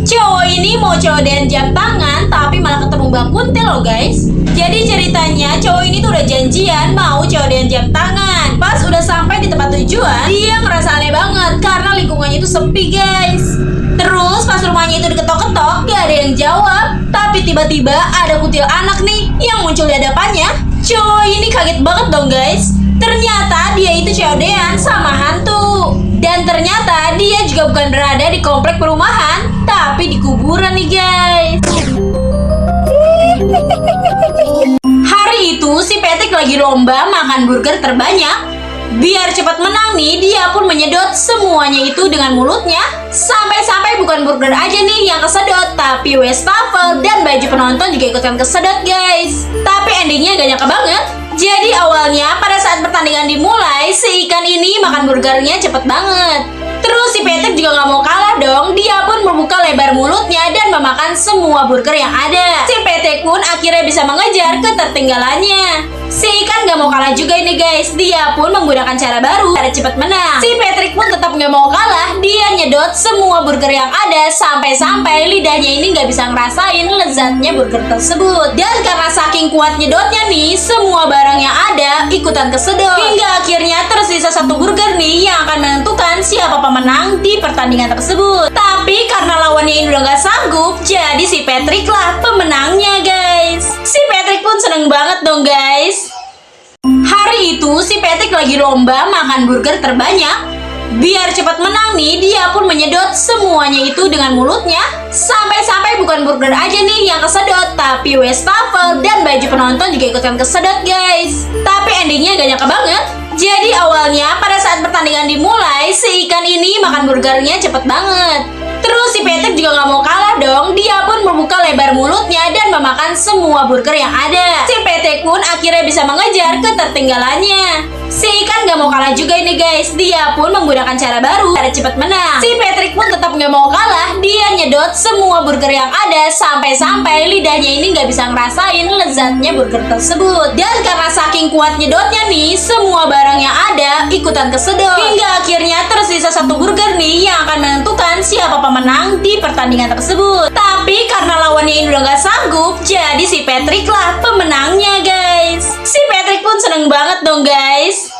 Cowok ini mau codean jam tangan tapi malah ketemu Mbak Kuntil loh guys. Jadi ceritanya cowok ini tuh udah janjian mau codean jam tangan. Pas udah sampai di tempat tujuan, dia ngerasa aneh banget karena lingkungannya itu sepi guys. Terus pas rumahnya itu diketok-ketok, gak ada yang jawab. Tapi tiba-tiba ada kutil anak nih yang muncul di hadapannya. Cowok ini kaget banget dong guys. Ternyata dia itu codean sama hantu. Dan ternyata dia juga bukan berada di komplek perumahan, tapi di kuburan nih guys. Hari itu si Patrick lagi lomba makan burger terbanyak. Biar cepat menang nih, dia pun menyedot semuanya itu dengan mulutnya. Sampai-sampai bukan burger aja nih yang kesedot, tapi wastafel dan baju penonton juga ikutan kesedot guys. Tapi endingnya gak nyangka banget. Jadi awalnya pada saat pertandingan dimulai, si ikan ini makan burgernya cepet banget. Terus si Patrick juga gak mau kalah dong. Dia pun membuka lebar mulutnya dan memakan semua burger yang ada. Si Patrick pun akhirnya bisa mengejar ketertinggalannya. Si ikan gak mau kalah juga ini guys. Dia pun menggunakan cara baru, cara cepat menang. Si Patrick pun tetap gak mau kalah. Dia nyedot semua burger yang ada sampai-sampai lidahnya ini gak bisa ngerasain lezatnya burger tersebut. Dan karena saking kuat nyedotnya nih, semua barang yang ada ikutan kesedot. Hingga akhirnya tersisa satu burger nih yang akan menentukan siapa pemenang di pertandingan tersebut. Tapi karena lawannya ini udah gak sanggup, jadi si Patrick lah pemenangnya guys. Si Patrick pun seneng banget dong guys. Hari itu si Patrick lagi lomba makan burger terbanyak. Biar cepat menang nih, dia pun menyedot semuanya itu dengan mulutnya. Sampai-sampai bukan burger aja nih yang kesedot, tapi wastafel dan baju penonton juga ikutan kesedot guys. Tapi endingnya gak nyangka banget. Jadi awalnya pada saat pertandingan dimulai, si ikan ini makan burgernya cepet banget. Terus si Patrick juga gak mau kalah dong. Dia pun membuka lebar mulutnya dan memakan semua burger yang ada. Si Patrick pun akhirnya bisa mengejar ketertinggalannya. Si ikan gak mau kalah juga ini guys. Dia pun menggunakan cara baru, cara cepat menang. Si Patrick pun tetap gak mau kalah. Dia nyedot semua burger yang ada sampai-sampai lidahnya ini gak bisa ngerasain lezatnya burger tersebut. Dan karena saking kuat nyedotnya nih, semua barang yang ada ikutan kesedot. Hingga akhirnya tersisa satu burger nih yang akan menentukan siapa pemenang di pertandingan tersebut. Tapi karena lawannya ini udah gak sanggup, jadi si Patrick lah pemenangnya guys. Si Patrick pun seneng banget dong guys.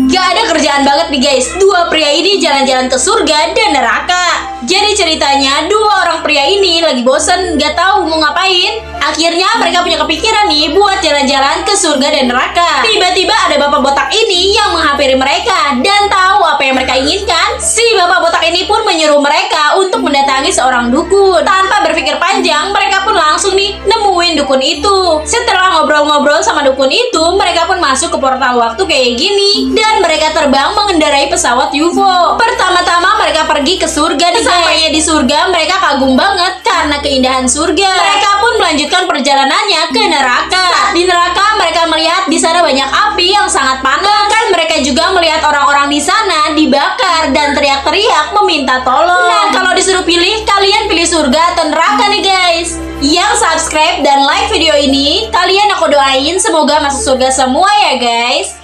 Gak ada kerjaan banget nih guys. Dua pria ini jalan-jalan ke surga dan neraka. Jadi ceritanya dua orang pria ini lagi bosen, gak tahu mau ngapain. Akhirnya mereka punya kepikiran nih buat jalan-jalan ke surga dan neraka. Tiba-tiba ada bapak botak ini yang menghampiri mereka. Dan tahu apa yang mereka inginkan? Si bapak botak ini pun menyuruh mereka untuk mendatangi seorang dukun. Tanpa berpikir panjang, mereka pun langsung nih nemuin dukun itu. Setelah ngobrol-ngobrol sama dukun itu, mereka pun masuk ke portal waktu kayak gini. Dan mereka terbang mengendarai pesawat UFO. Pertama-tama mereka pergi ke surga nih. Sampainya di surga, mereka kagum banget karena keindahan surga. Mereka pun melanjutkan perjalanannya ke neraka. Saat di neraka, mereka melihat di sana banyak api yang sangat panas. Bahkan mereka juga melihat orang-orang di sana dibakar dan teriak-teriak meminta tolong. Nah, kalau disuruh pilih, kalian pilih surga atau neraka nih guys? Yang subscribe dan like video ini, kalian aku doain semoga masuk surga semua ya guys.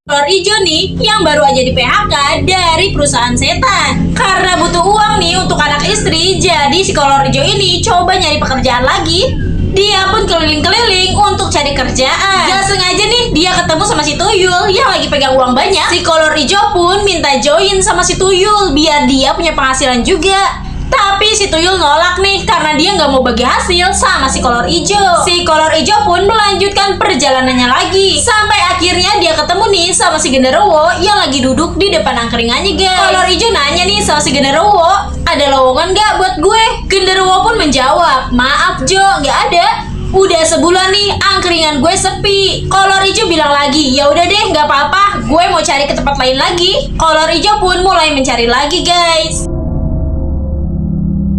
Kolor hijau nih yang baru aja di PHK dari perusahaan setan. Karena butuh uang nih untuk anak istri, jadi si kolor hijau ini coba nyari pekerjaan lagi. Dia pun keliling-keliling untuk cari kerjaan. Gak sengaja nih dia ketemu sama si Tuyul yang lagi pegang uang banyak. Si kolor hijau pun minta join sama si Tuyul biar dia punya penghasilan juga. Tapi si Tuyul nolak nih karena dia nggak mau bagi hasil sama si kolor hijau. Si kolor hijau pun melanjutkan perjalanannya lagi. Sampai akhirnya dia ketemu nih sama si genderuwo yang lagi duduk di depan angkringannya guys. Kolor hijau nanya nih sama si genderuwo, ada lowongan nggak buat gue? Genderuwo pun menjawab, maaf Jo, nggak ada. Udah sebulan nih angkringan gue sepi. Kolor hijau bilang lagi, ya udah deh nggak apa-apa, gue mau cari ke tempat lain lagi. Kolor hijau pun mulai mencari lagi guys.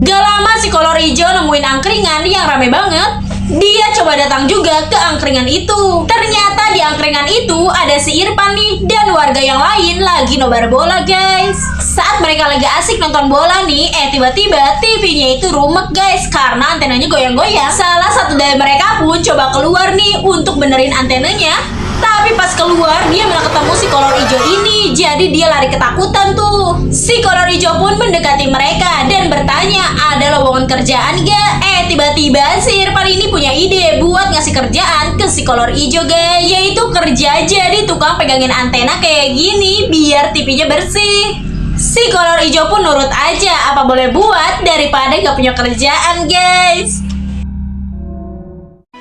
Gak lama si kolor hijau nemuin angkringan yang rame banget. Dia coba datang juga ke angkringan itu. Ternyata di angkringan itu ada si Irfan nih dan warga yang lain lagi nobar bola guys. Saat mereka lagi asik nonton bola nih, tiba-tiba TV-nya itu rumek guys karena antenanya goyang-goyang. Salah satu dari mereka pun coba keluar nih untuk benerin antenanya. Tapi pas keluar dia malah ketemu si kolor hijau ini. Jadi dia lari ketakutan tuh. Si kolor hijau pun mendekati mereka dan bertanya, ada lowongan kerjaan gak? Tiba-tiba si Irfan ini punya ide buat ngasih kerjaan ke si kolor hijau guys. Yaitu kerja jadi tukang pegangin antena kayak gini biar TV-nya bersih. Si kolor hijau pun nurut aja, apa boleh buat daripada gak punya kerjaan guys.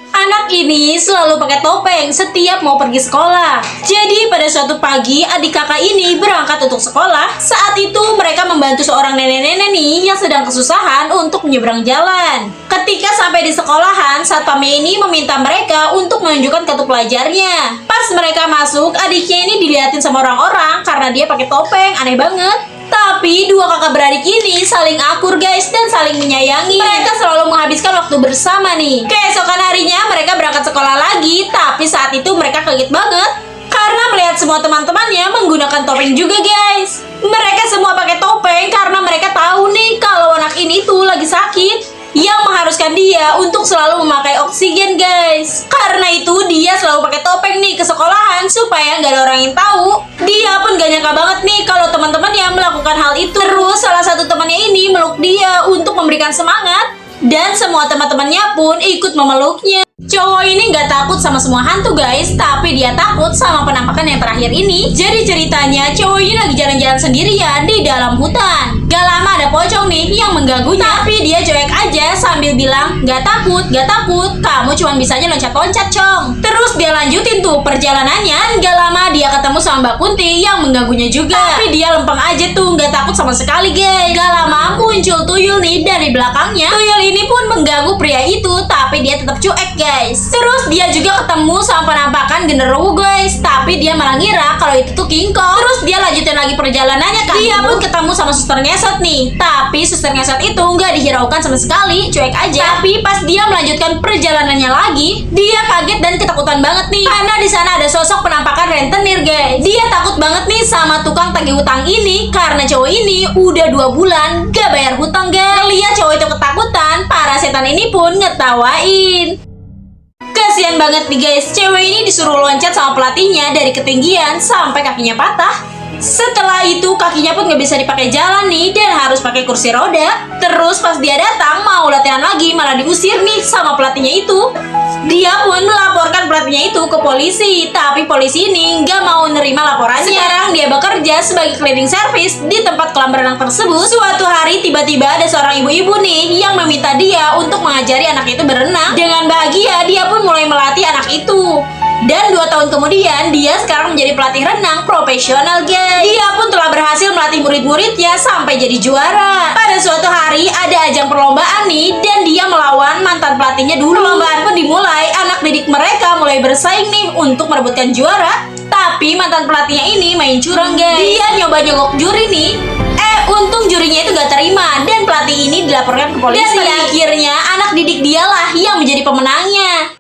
Anak ini selalu pakai topeng setiap mau pergi sekolah. Jadi pada suatu pagi adik kakak ini berangkat untuk sekolah. Saat itu mereka membantu seorang nenek-nenek nih yang sedang kesusahan untuk menyeberang jalan. Ketika sampai di sekolahan, satpamnya ini meminta mereka untuk menunjukkan kartu pelajarnya. Pas mereka masuk, adiknya ini dilihatin sama orang-orang karena dia pakai topeng, aneh banget. Tapi dua kakak beradik ini saling akur guys dan saling menyayangi. Mereka selalu menghabiskan waktu bersama nih. Keesokan harinya mereka berangkat sekolah lagi. Tapi saat itu mereka kaget banget karena melihat semua teman-temannya menggunakan topeng juga guys. Mereka semua pakai topeng karena mereka tahu nih kalau anak ini tuh lagi sakit yang mengharuskan dia untuk selalu memakai oksigen guys. Karena itu dia selalu pakai topeng nih ke sekolahan supaya nggak ada orang yang tahu. Dia pun gak nyangka banget nih kalau teman-temannya melakukan hal itu. Terus salah satu temannya ini meluk dia untuk memberikan semangat. Dan semua teman-temannya pun ikut memeluknya. Cowok ini nggak takut sama semua hantu guys, tapi dia takut sama penampakan yang terakhir ini. Jadi ceritanya cowok ini lagi jalan-jalan sendirian di dalam hutan. Gak lama ada pocong nih yang mengganggunya, tapi dia cuek aja sambil bilang, gak takut, kamu cuma bisanya loncat-loncat cong. Terus dia lanjutin tuh perjalanannya. Gak lama dia ketemu sama Mbak Kunti yang mengganggunya juga. Tapi dia lempeng aja tuh, gak takut sama sekali guys. Gak lama muncul tuyul nih dari belakangnya. Tuyul ini pun mengganggu pria itu, tapi dia tetap cuek guys. Terus dia juga ketemu sama penampakan genderuwo guys, tapi dia malah ngira kalau itu tuh King Kong. Terus dia lanjutin lagi perjalanannya kan. Dia pun ketemu sama suster ngesot nih, tapi suster ngesot itu nggak dihiraukan sama sekali, cuek aja. Tapi pas dia melanjutkan perjalanannya lagi, dia kaget dan ketakutan banget nih karena di sana ada sosok penampakan rentenir guys. Dia takut banget nih sama tukang tagih hutang ini karena cowok ini udah 2 bulan gak bayar hutang guys. Lihat cowok itu ketakutan, para setan ini pun ngetawain. Kasian banget nih guys, cewek ini disuruh loncat sama pelatihnya dari ketinggian sampai kakinya patah. Setelah itu kakinya pun gak bisa dipakai jalan nih dan harus pakai kursi roda. Terus pas dia datang mau latihan lagi malah diusir nih sama pelatihnya itu. Dia pun melaporkan pelatihnya itu ke polisi, tapi polisi ini nggak mau nerima laporannya. Sekarang dia bekerja sebagai cleaning service di tempat kolam renang tersebut. Suatu hari tiba-tiba ada seorang ibu-ibu nih yang meminta dia untuk mengajari anak itu berenang. Dengan bahagia dia pun mulai melatih anak itu. Dan 2 tahun kemudian dia sekarang menjadi pelatih renang profesional guys. Dia pun telah berhasil melatih murid-muridnya sampai jadi juara. Pada suatu hari ada ajang perlombaan nih dan dia melawan mantan pelatihnya dulu. Perlombaan pun dimulai, anak didik mereka mulai bersaing nih untuk merebutkan juara. Tapi mantan pelatihnya ini main curang guys. Dia nyoba nyogok juri nih. Untung jurinya itu gak terima dan pelatih ini dilaporkan ke polisi. Dan pada akhirnya anak didik dialah yang menjadi pemenangnya.